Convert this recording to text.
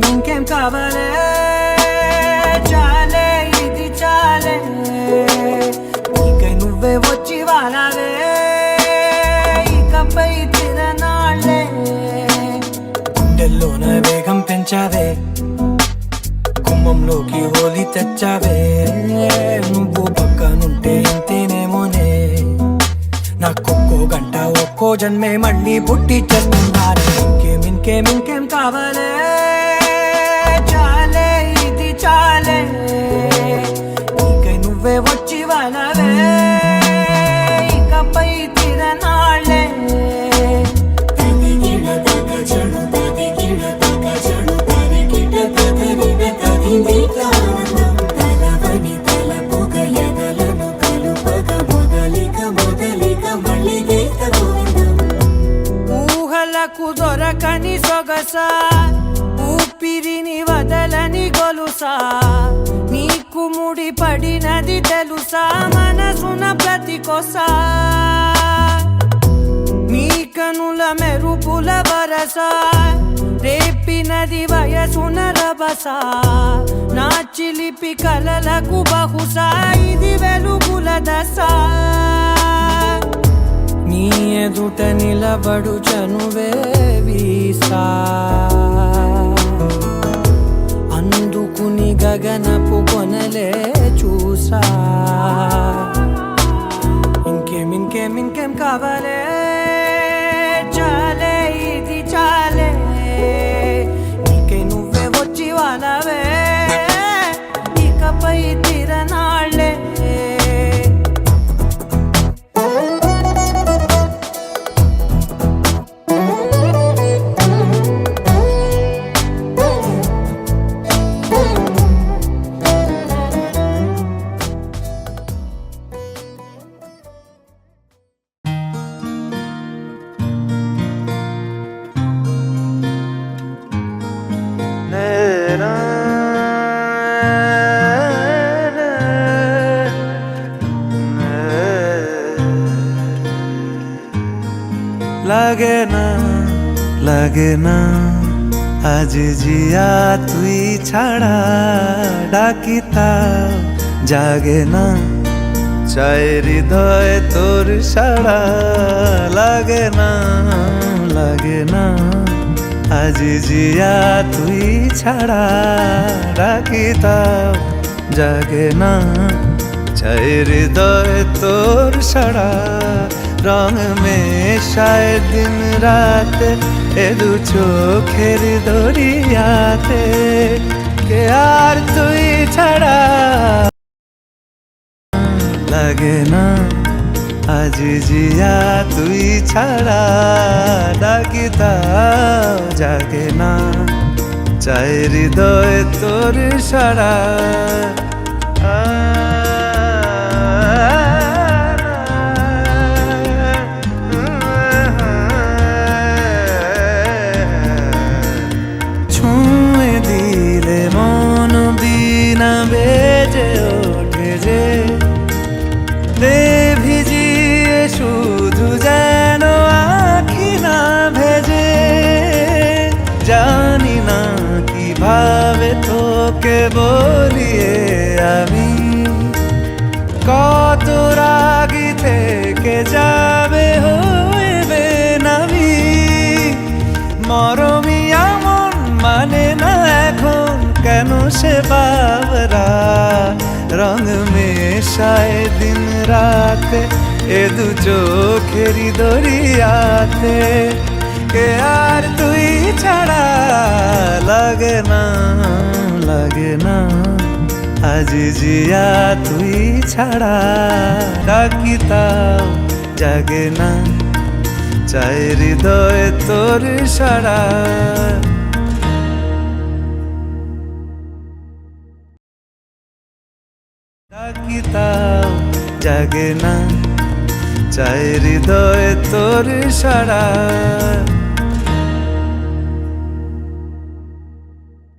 ఇంకేం కావాలే చాలే ఇది చాలే నీకై నువ్వే వచ్చి వాలావే ఇకపై తిరనాళ్ళే గుండెల్లోన వేగం పెంచావే గుమ్మంలోకి హోలీ తెచ్చావే నువ్వు పక్కనుంటే ఇంతేనేమోనే నాకొక్కో గంట ఒక్కో జన్మే మళ్ళీ పుట్టి చేస్తున్నానే ఇంకేం కావాలే చాలే ఇది చాలే నీకై నువ్వే వచ్చి వాలవే ఇకపై తిరనాళ్ళే ఊహలకు దొరకని సొగసా ఊపిరిని వదలని గొలుసా నీకు ముడి పడినది తెలుసా మనసున ప్రతి కొసా నీ కనుల మెరుపుల వరసా రేపినది వయసున రభసా నా చిలిపి కలలకు బహుశా ఇది వెలుగుల దశ నీ ఎదుట నిలబడు చనువే వీసా అందుకుని గగనపు కొనలే చూసా ఇంకేం కావాలే చాలే ఇది చాలే నీకై నువ్వే వచ్చి వాలవే ఇకపై తిరనాళ్ళే লাগে না আজ জিয়া তুই ছাড়া ডাকিতা জাগে না চাই হৃদয় তোর সাড়া লাগে না আজ জিয়া তুই ছাড়া ডাকিতা জাগে না চাই হৃদয় তোর সাড়া রং মেশায় দিন রাত এ দু চোখের দরিয়াতে কে আর তুই ছাড়া লাগে না আজ জিয়া তুই ছাড়া ডাকিতাও জাগে না চাই হৃদয় তোর সাড়া বেজে ওঠে যে দে ভিজিয়ে শুধু যেন আখি না ভেজে জানি না কিভাবে তোকে বলিয়ে আমি কত রাগি থেকে যাবে হইবে নামি মরমি এমন মানে না এখন কেন সে বাবরা রং মেশায় দিন রাতে এ দু চোখেরি দরিয়াতে কে আর তুই ছাড়া লাগে না আজ জিয়া তুই ছাড়া ডাকিতাও জাগে না চাই হৃদয় তোর সাড়া কি তাও জাগে না, চাই হৃদয় তোর সারা।